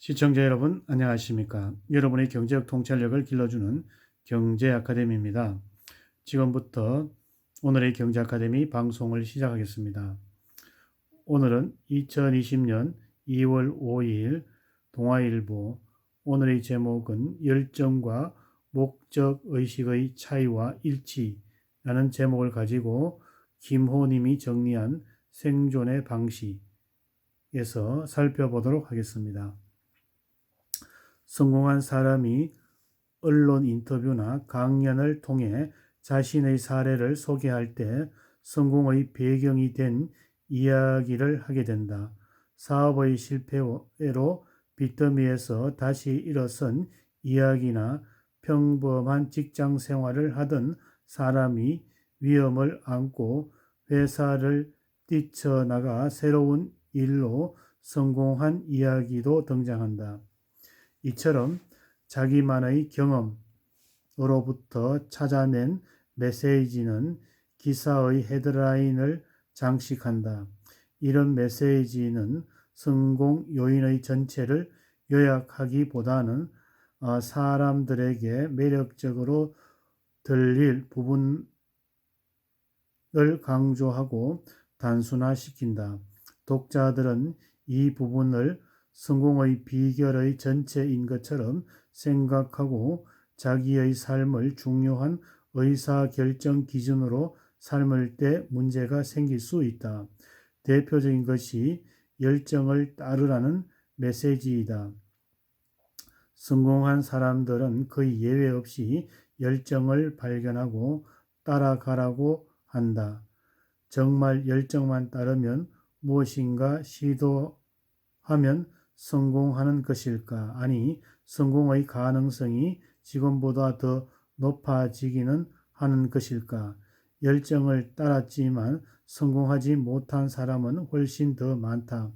시청자 여러분, 안녕하십니까? 여러분의 경제적 통찰력을 길러주는 경제 아카데미입니다. 지금부터 오늘의 경제 아카데미 방송을 시작하겠습니다. 오늘은 2020년 2월 5일 동아일보. 오늘의 제목은 열정과 목적 의식의 차이와 일치라는 제목을 가지고 김호님이 정리한 생존의 방식에서 살펴보도록 하겠습니다. 성공한 사람이 언론 인터뷰나 강연을 통해 자신의 사례를 소개할 때 성공의 배경이 된 이야기를 하게 된다. 사업의 실패로 빚더미에서 다시 일어선 이야기나 평범한 직장 생활을 하던 사람이 위험을 안고 회사를 뛰쳐나가 새로운 일로 성공한 이야기도 등장한다. 이처럼 자기만의 경험으로부터 찾아낸 메시지는 기사의 헤드라인을 장식한다. 이런 메시지는 성공 요인의 전체를 요약하기보다는 사람들에게 매력적으로 들릴 부분을 강조하고 단순화시킨다. 독자들은 이 부분을 성공의 비결의 전체인 것처럼 생각하고 자기의 삶을 중요한 의사결정 기준으로 삶을 때 문제가 생길 수 있다. 대표적인 것이 열정을 따르라는 메시지이다. 성공한 사람들은 거의 예외 없이 열정을 발견하고 따라가라고 한다. 정말 열정만 따르면 무엇인가 시도하면 성공하는 것일까? 아니, 성공의 가능성이 지금보다 더 높아지기는 하는 것일까? 열정을 따랐지만 성공하지 못한 사람은 훨씬 더 많다.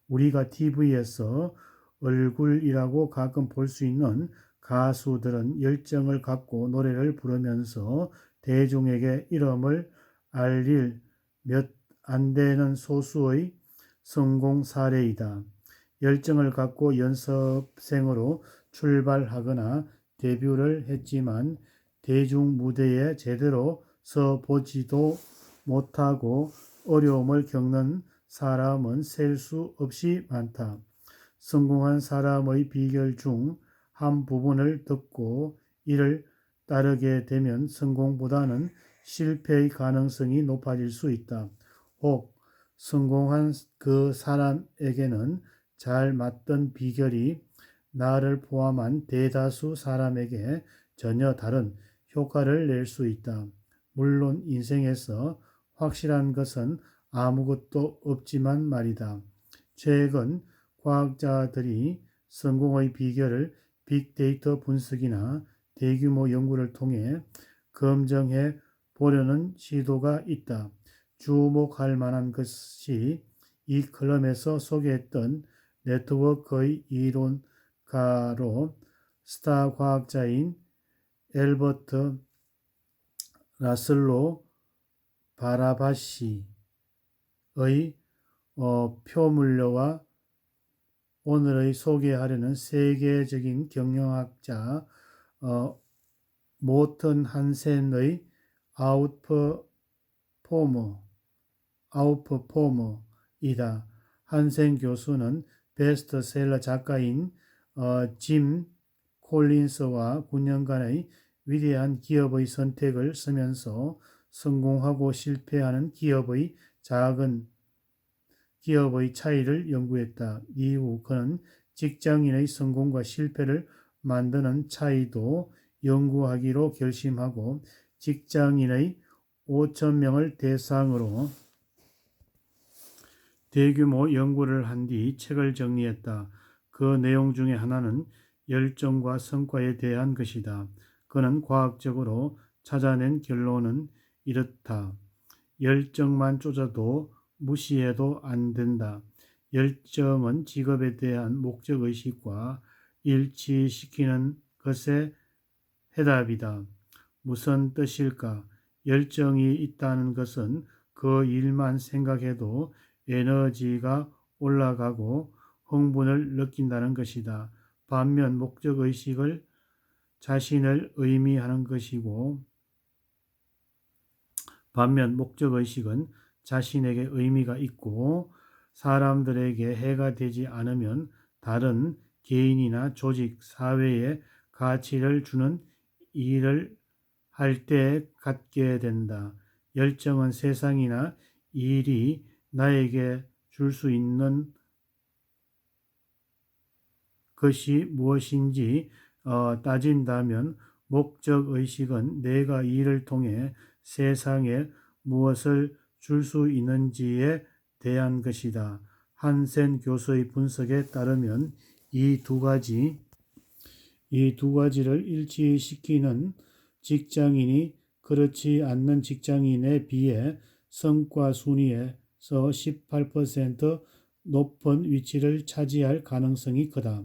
우리가 TV에서 얼굴이라고 가끔 볼 수 있는 가수들은 열정을 갖고 노래를 부르면서 대중에게 이름을 알릴 몇 안 되는 소수의 성공 사례이다. 열정을 갖고 연습생으로 출발하거나 데뷔를 했지만 대중 무대에 제대로 서보지도 못하고 어려움을 겪는 사람은 셀 수 없이 많다. 성공한 사람의 비결 중 한 부분을 듣고 이를 따르게 되면 성공보다는 실패의 가능성이 높아질 수 있다. 혹 성공한 그 사람에게는 잘 맞던 비결이 나를 포함한 대다수 사람에게 전혀 다른 효과를 낼 수 있다. 물론 인생에서 확실한 것은 아무것도 없지만 말이다. 최근 과학자들이 성공의 비결을 빅데이터 분석이나 대규모 연구를 통해 검증해 보려는 시도가 있다. 주목할 만한 것이 이 컬럼에서 소개했던 네트워크의 이론가로 스타 과학자인 엘버트 라슬로 바라바시의 표물려와 오늘의 소개하려는 세계적인 경영학자 모튼 한센의 아웃퍼포머이다. 한센 교수는 베스트셀러 작가인 짐 콜린스와 9년간의 위대한 기업의 선택을 쓰면서 성공하고 실패하는 작은 기업의 차이를 연구했다. 이후 그는 직장인의 성공과 실패를 만드는 차이도 연구하기로 결심하고 직장인의 5,000명을 대상으로 대규모 연구를 한 뒤 책을 정리했다. 그 내용 중에 하나는 열정과 성과에 대한 것이다. 그는 과학적으로 찾아낸 결론은 이렇다. 열정만 쫓아도 무시해도 안 된다. 열정은 직업에 대한 목적의식과 일치시키는 것의 해답이다. 무슨 뜻일까? 열정이 있다는 것은 그 일만 생각해도 에너지가 올라가고 흥분을 느낀다는 것이다. 반면 목적의식을 자신을 의미하는 것이고, 반면 목적의식은 자신에게 의미가 있고 사람들에게 해가 되지 않으면 다른 개인이나 조직, 사회에 가치를 주는 일을 할 때 갖게 된다. 열정은 세상이나 일이 나에게 줄 수 있는 것이 무엇인지 따진다면 목적의식은 내가 일을 통해 세상에 무엇을 줄 수 있는지에 대한 것이다. 한센 교수의 분석에 따르면 이 두 가지를 일치시키는 직장인이 그렇지 않는 직장인에 비해 성과 순위에서 18% 높은 위치를 차지할 가능성이 크다.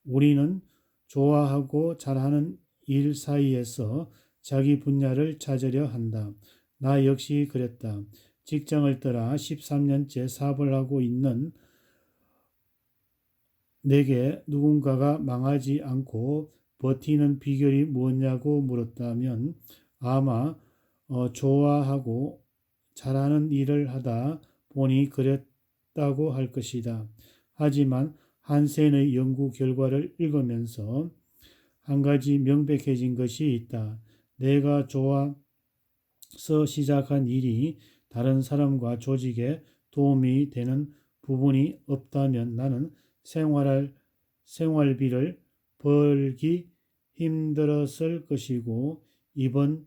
우리는 좋아하고 잘하는 일 사이에서 자기 분야를 찾으려 한다. 나 역시 그랬다. 직장을 떠나 13년째 사업을 하고 있는 내게 누군가가 망하지 않고 버티는 비결이 뭐냐고 물었다면 아마 좋아하고 잘하는 일을 하다 보니 그랬다고 할 것이다. 하지만 한센의 연구 결과를 읽으면서 한 가지 명백해진 것이 있다. 내가 좋아서 시작한 일이 다른 사람과 조직에 도움이 되는 부분이 없다면 나는 생활비를 벌기 힘들었을 것이고 이번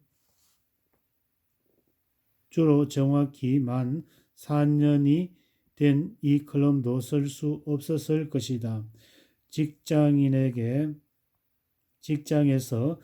주로 정확히 만 4년이 된 이 클럼도 쓸 수 없었을 것이다. 직장에서